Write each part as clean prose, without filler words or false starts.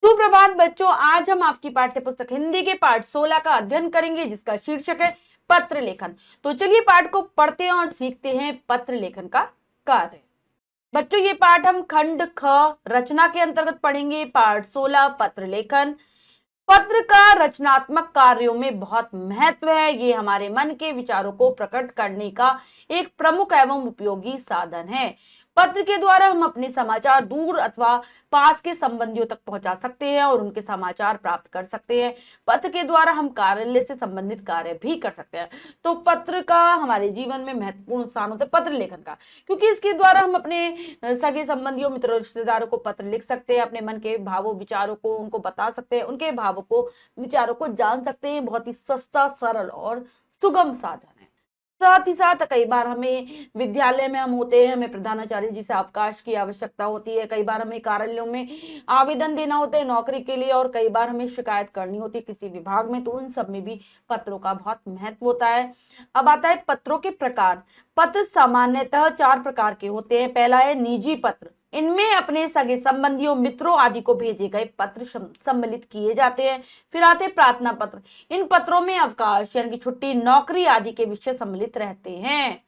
सुप्रभात बच्चों, आज हम आपकी पाठ्य पुस्तक हिंदी के पाठ 16 का अध्ययन करेंगे, जिसका शीर्षक है पत्र लेखन। तो चलिए पाठ को पढ़ते हैं और सीखते हैं पत्र लेखन का कार्य। बच्चों, ये पाठ हम खंड ख रचना के अंतर्गत पढ़ेंगे। पाठ 16 पत्र लेखन। पत्र का रचनात्मक कार्यों में बहुत महत्व है। ये हमारे मन के विचारों को प्रकट करने का एक प्रमुख एवं उपयोगी साधन है। पत्र के द्वारा हम अपने समाचार दूर अथवा पास के संबंधियों तक पहुंचा सकते हैं और उनके समाचार प्राप्त कर सकते हैं। पत्र के द्वारा हम कार्यालय से संबंधित कार्य भी कर सकते हैं। तो पत्र का हमारे जीवन में महत्वपूर्ण स्थान होता है, पत्र लेखन का, क्योंकि इसके द्वारा हम अपने सगे संबंधियों, मित्रों, रिश्तेदारों को पत्र लिख सकते हैं, अपने मन के भावों विचारों को उनको बता सकते हैं, उनके भावों को विचारों को जान सकते हैं। बहुत ही सस्ता, सरल और सुगम साधन है। साथ ही साथ कई बार हमें विद्यालय में हम होते हैं, हमें प्रधानाचार्य जी से अवकाश की आवश्यकता होती है। कई बार हमें कार्यालयों में आवेदन देना होता है नौकरी के लिए, और कई बार हमें शिकायत करनी होती है किसी विभाग में, तो उन सब में भी पत्रों का बहुत महत्व होता है। अब आता है पत्रों के प्रकार। पत्र सामान्यतः 4 प्रकार के होते हैं। पहला है निजी पत्र। इनमें अपने सगे संबंधियों, मित्रों आदि को भेजे गए पत्र सम्मिलित किए जाते हैं। फिर आते प्रार्थना पत्र। इन पत्रों में अवकाश यानी कि छुट्टी, नौकरी आदि के विषय सम्मिलित रहते हैं।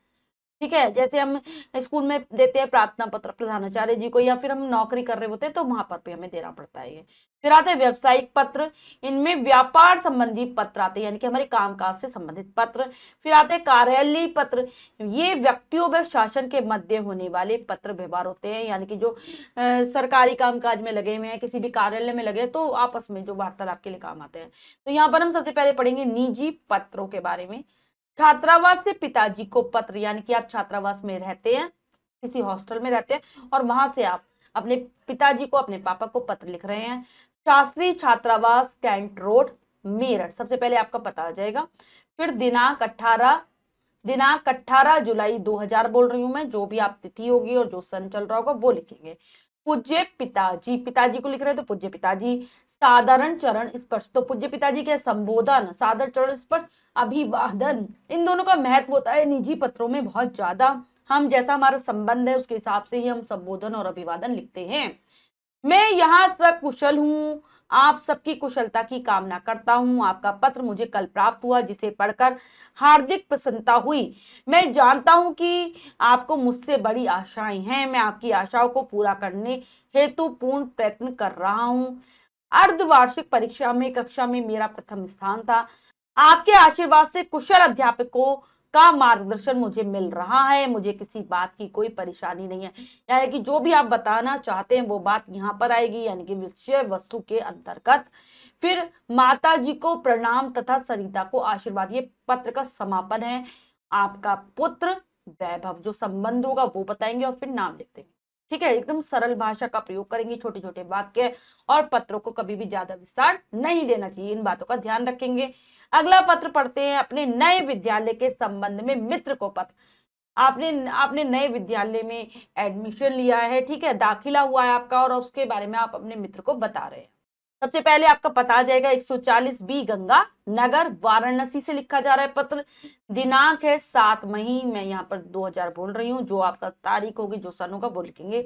ठीक है, जैसे हम स्कूल में देते हैं प्रार्थना पत्र प्रधानाचार्य जी को, या फिर हम नौकरी कर रहे होते हैं तो वहां पर भी हमें देना पड़ता है ये। फिर आते हैं व्यावसायिक पत्र। इनमें व्यापार संबंधी पत्र आते हैं, यानी कि हमारे कामकाज से संबंधित पत्र। फिर आते हैं कार्यालयीय पत्र। ये व्यक्तियों व शासन के मध्य होने वाले पत्र व्यवहार होते हैं, यानी कि जो सरकारी कामकाज में लगे हुए हैं, किसी भी कार्यालय में लगे, तो आपस में जो वार्तालाप के लिए काम आते हैं। तो यहाँ पर हम सबसे पहले पढ़ेंगे निजी पत्रों के बारे में। छात्रावास से पिताजी को पत्र, यानी कि आप छात्रावास में रहते हैं, किसी हॉस्टल में रहते हैं और वहां से आप अपने पिताजी को, अपने पापा को पत्र लिख रहे हैं। शास्त्री छात्रावास, कैंट रोड, मेरठ, सबसे पहले आपका पता आ जाएगा। फिर दिनांक 18 जुलाई 2000 बोल रही हूं मैं, जो भी आप तिथि होगी और जो सन चल रहा होगा वो लिखेंगे। पूज्य पिताजी, पिताजी को लिख रहे हैं तो पूज्य पिताजी। साधारण चरण स्पर्श, तो पूज्य पिताजी के संबोधन, साधारण चरण स्पर्श, अभिवादन। इन दोनों का महत्व होता है निजी पत्रों में बहुत ज्यादा। हम जैसा हमारा संबंध है उसके हिसाब से ही हम संबोधन और अभिवादन लिखते हैं। मैं यहाँ सकुशल हूँ, आप सबकी कुशलता की कामना करता हूँ। आपका पत्र मुझे कल प्राप्त हुआ, जिसे पढ़कर हार्दिक प्रसन्नता हुई। मैं जानता हूँ कि आपको मुझसे बड़ी आशाएं हैं। मैं आपकी आशाओं को पूरा करने हेतु पूर्ण प्रयत्न कर रहा हूँ। अर्धवार्षिक परीक्षा में कक्षा में मेरा प्रथम स्थान था। आपके आशीर्वाद से कुशल अध्यापकों का मार्गदर्शन मुझे मिल रहा है। मुझे किसी बात की कोई परेशानी नहीं है। यानी कि जो भी आप बताना चाहते हैं वो बात यहाँ पर आएगी, यानी कि विषय वस्तु के अंतर्गत। फिर माता जी को प्रणाम तथा सरिता को आशीर्वाद, ये पत्र का समापन है। आपका पुत्र वैभव, जो संबंध होगा वो बताएंगे और फिर नाम लिख देंगे। ठीक है, एकदम सरल भाषा का प्रयोग करेंगे, छोटे छोटे वाक्य, और पत्रों को कभी भी ज्यादा विस्तार नहीं देना चाहिए। इन बातों का ध्यान रखेंगे। अगला पत्र पढ़ते हैं। अपने नए विद्यालय के संबंध में मित्र को पत्र। आपने आपने नए विद्यालय में एडमिशन लिया है, ठीक है, दाखिला हुआ है आपका, और उसके बारे में आप अपने मित्र को बता रहे हैं। सबसे पहले आपका पता आ जाएगा 140 बी गंगा नगर, वाराणसी से लिखा जा रहा है पत्र। दिनांक है 7 मई, मैं यहाँ पर 2000 बोल रही हूँ, जो आपका तारीख होगी, जो सन होगा वो लिखेंगे।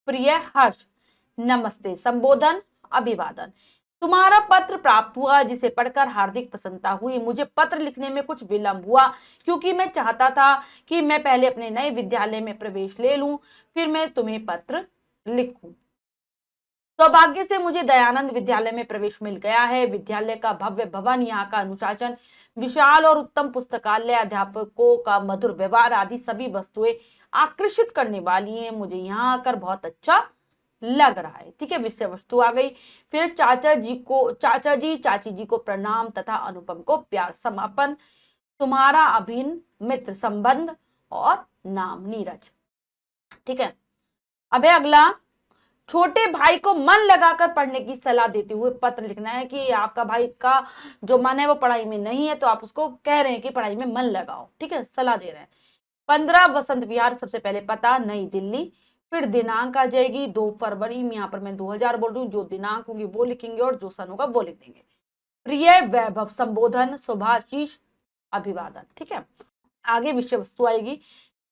प्रिय हर्ष, नमस्ते, संबोधन, अभिवादन। तुम्हारा पत्र प्राप्त हुआ, जिसे पढ़कर हार्दिक प्रसन्नता हुई। मुझे पत्र लिखने में कुछ विलंब हुआ, क्योंकि मैं चाहता था कि मैं पहले अपने नए विद्यालय में प्रवेश ले लूं, फिर मैं तुम्हें पत्र लिखूं। सौभाग्य से मुझे दयानंद विद्यालय में प्रवेश मिल गया है। विद्यालय का भव्य भवन, यहाँ का अनुशासन, विशाल और उत्तम पुस्तकालय, अध्यापकों का मधुर व्यवहार आदि सभी वस्तुएं आकर्षित करने वाली हैं। मुझे यहाँ आकर बहुत अच्छा लग रहा है। ठीक है, विषय वस्तु आ गई। फिर चाचा जी चाची जी को प्रणाम तथा अनुपम को प्यार। समापन, तुम्हारा अभिन्न मित्र, संबंध और नाम नीरज। ठीक है, अब है अगला, छोटे भाई को मन लगाकर पढ़ने की सलाह देते हुए पत्र लिखना है। कि आपका भाई का जो मन है वो पढ़ाई में नहीं है, तो आप उसको कह रहे हैं कि पढ़ाई में मन लगाओ। ठीक है, सलाह दे रहे हैं। 15 वसंत विहार, सबसे पहले पता नई दिल्ली। फिर दिनांक आ जाएगी 2 फरवरी में, यहाँ पर मैं 2000 बोल रही हूँ, जो दिनांक होगी वो लिखेंगे और जो सन होगा वो लिख देंगे। प्रिय वैभव, संबोधन, शुभाशीष, अभिवादन। ठीक है, आगे विषय वस्तु आएगी।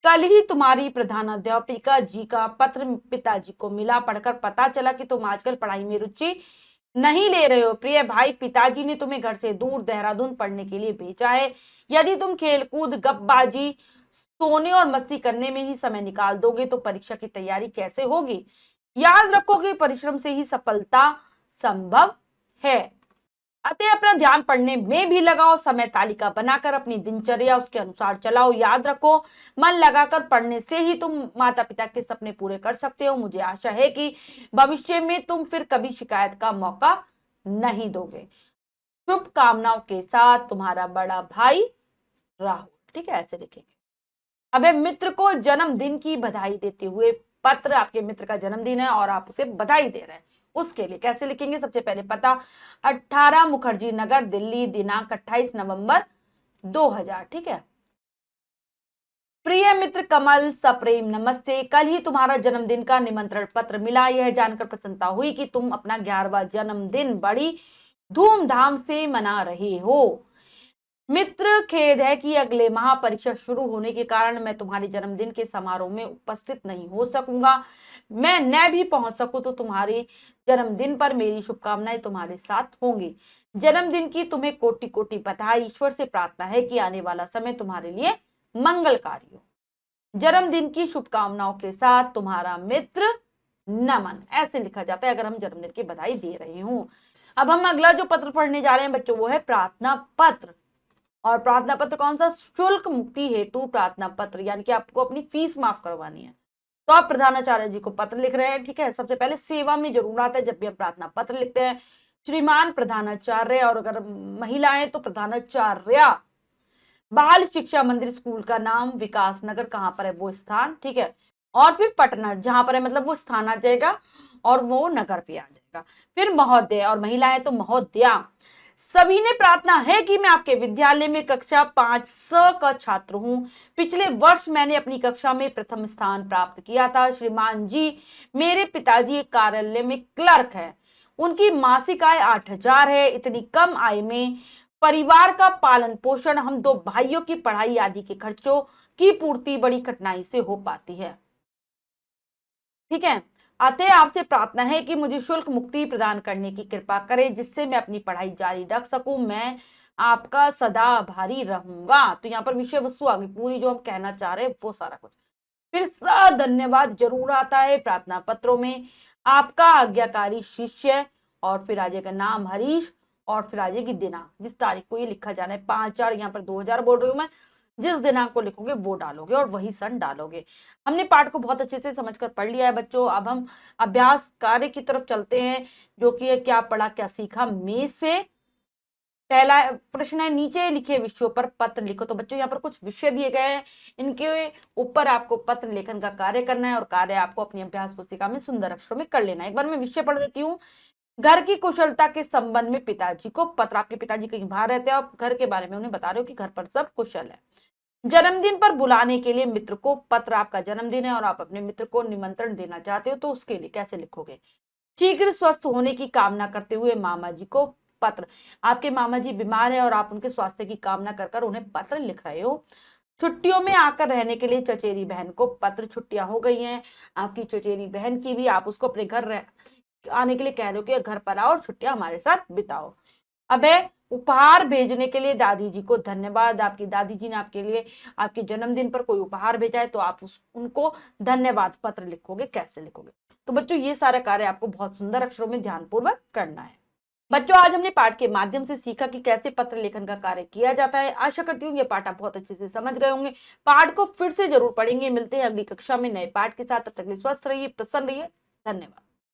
कल ही तुम्हारी प्रधानाध्यापिका जी का पत्र पिताजी को मिला। पढ़कर पता चला कि तुम आजकल पढ़ाई में रुचि नहीं ले रहे हो। प्रिय भाई, पिताजी ने तुम्हें घर से दूर देहरादून पढ़ने के लिए भेजा है। यदि तुम खेलकूद, गपबाजी, सोने और मस्ती करने में ही समय निकाल दोगे तो परीक्षा की तैयारी कैसे होगी। याद रखो कि परिश्रम से ही सफलता संभव है। अतः अपना ध्यान पढ़ने में भी लगाओ, समय तालिका बनाकर अपनी दिनचर्या उसके अनुसार चलाओ। याद रखो, मन लगाकर पढ़ने से ही तुम माता पिता के सपने पूरे कर सकते हो। मुझे आशा है कि भविष्य में तुम फिर कभी शिकायत का मौका नहीं दोगे। शुभकामनाओं के साथ, तुम्हारा बड़ा भाई राहुल। ठीक है, ऐसे लिखेंगे। अब मित्र को जन्मदिन की बधाई देते हुए पत्र, आपके मित्र का जन्मदिन है और आप उसे बधाई दे रहे हैं, उसके लिए कैसे लिखेंगे। सबसे पहले पता 18 मुखर्जी नगर, दिल्ली, दिनांक 28 नवंबर 2000। ठीक है। प्रिय मित्र कमल, सप्रेम नमस्ते। कल ही तुम्हारा जन्मदिन का निमंत्रण पत्र मिला। यह जानकर प्रसन्नता हुई कि तुम अपना 11वां जन्मदिन बड़ी धूमधाम से मना रहे हो। मित्र, खेद है कि अगले माह परीक्षा शुरू होने के कारण मैं तुम्हारे जन्मदिन के समारोह में उपस्थित नहीं हो सकूंगा। मैं न भी पहुंच सकूं तो तुम्हारे जन्मदिन पर मेरी शुभकामनाएं तुम्हारे साथ होंगी। जन्मदिन की तुम्हें कोटि कोटि बधाई। ईश्वर से प्रार्थना है कि आने वाला समय तुम्हारे लिए मंगलकारी हो। जन्मदिन की शुभकामनाओं के साथ, तुम्हारा मित्र नमन। ऐसे लिखा जाता है अगर हम जन्मदिन की बधाई दे रहे हूं। अब हम अगला जो पत्र पढ़ने जा रहे हैं बच्चों, वो है प्रार्थना पत्र। और प्रार्थना पत्र कौन सा? शुल्क मुक्ति हेतु प्रार्थना पत्र, यानी कि आपको अपनी फीस माफ करवानी है तो आप प्रधानाचार्य जी को पत्र लिख रहे हैं। ठीक है। सबसे पहले सेवा में जरूर आता है जब भी हम प्रार्थना पत्र लिखते हैं, श्रीमान प्रधानाचार्य, और अगर महिलाएं तो प्रधानाचार्या। बाल शिक्षा मंदिर स्कूल का नाम विकास नगर, कहां पर है वो स्थान। ठीक है। और फिर पटना, जहां पर है मतलब वो स्थान आ जाएगा और वो नगर पे आ जाएगा। फिर महोदय, और महिलाएं तो महोदया। सभी ने प्रार्थना है कि मैं आपके विद्यालय में कक्षा 5 का छात्र हूं। पिछले वर्ष मैंने अपनी कक्षा में प्रथम स्थान प्राप्त किया था। श्रीमान जी, मेरे पिताजी एक कार्यालय में क्लर्क है। उनकी मासिक आय 8,000 है। इतनी कम आय में परिवार का पालन पोषण, हम 2 भाइयों की पढ़ाई आदि के खर्चों की पूर्ति बड़ी कठिनाई से हो पाती है। ठीक है। अतः आपसे प्रार्थना है कि मुझे शुल्क मुक्ति प्रदान करने की कृपा करें, जिससे मैं अपनी पढ़ाई जारी रख सकूं। मैं आपका सदा आभारी रहूंगा। तो यहाँ पर विषय वस्तु आ गई पूरी, जो हम कहना चाह रहे हैं वो सारा कुछ। फिर धन्यवाद जरूर आता है प्रार्थना पत्रों में। आपका आज्ञाकारी शिष्य, और फिर आ जाएगा नाम हरीश, और फिर आ जाएगी दिनांक, जिस तारीख को ये लिखा जाना है 5/4, यहाँ पर 2000 बोल रही हूँ मैं। जिस दिनांक को लिखोगे वो डालोगे और वही सन डालोगे। हमने पाठ को बहुत अच्छे से समझकर पढ़ लिया है बच्चों। अब हम अभ्यास कार्य की तरफ चलते हैं, जो कि है क्या पढ़ा क्या सीखा में से। पहला प्रश्न है, नीचे लिखे विषयों पर पत्र लिखो। तो बच्चों यहाँ पर कुछ विषय दिए गए हैं, इनके ऊपर आपको पत्र लेखन का कार्य करना है, और कार्य आपको अपनी अभ्यास पुस्तिका में सुंदर अक्षरों में कर लेना है। एक बार मैं विषय पढ़ देती हूँ। घर की कुशलता के संबंध में पिताजी को पत्र। आपके पिताजी कहीं बाहर रहते हैं, आप घर के बारे में उन्हें बता रहे हो कि घर पर सब कुशल है। जन्मदिन पर बुलाने के लिए मित्र को पत्र। आपका जन्मदिन है और आप अपने मित्र को निमंत्रण देना चाहते हो, तो उसके लिए कैसे लिखोगे। शीघ्र स्वस्थ होने की कामना करते हुए मामा जी को पत्र। आपके मामा जी बीमार है और आप उनके स्वास्थ्य की कामना कर उन्हें पत्र लिख रहे हो। छुट्टियों में आकर रहने के लिए चचेरी बहन को पत्र। छुट्टियां हो गई हैं आपकी चचेरी बहन की भी, आप उसको अपने घर आने के लिए कह रहे हो कि घर पर आओ और छुट्टियां हमारे साथ बिताओ। अब है उपहार भेजने के लिए दादी जी को धन्यवाद। आपकी दादी जी ने आपके लिए आपके जन्मदिन पर कोई उपहार भेजा है, तो आप उनको धन्यवाद पत्र लिखोगे। कैसे लिखोगे? तो बच्चों ये सारा कार्य आपको बहुत सुंदर अक्षरों में ध्यानपूर्वक करना है। बच्चों आज हमने पाठ के माध्यम से सीखा कि कैसे पत्र लेखन का कार्य किया जाता है। आशा करती हूँ ये पाठ आप बहुत अच्छे से समझ गए होंगे। पाठ को फिर से जरूर पढ़ेंगे। मिलते हैं अगली कक्षा में नए पाठ के साथ। तब तक के लिए स्वस्थ रहिए, प्रसन्न रहिए। धन्यवाद।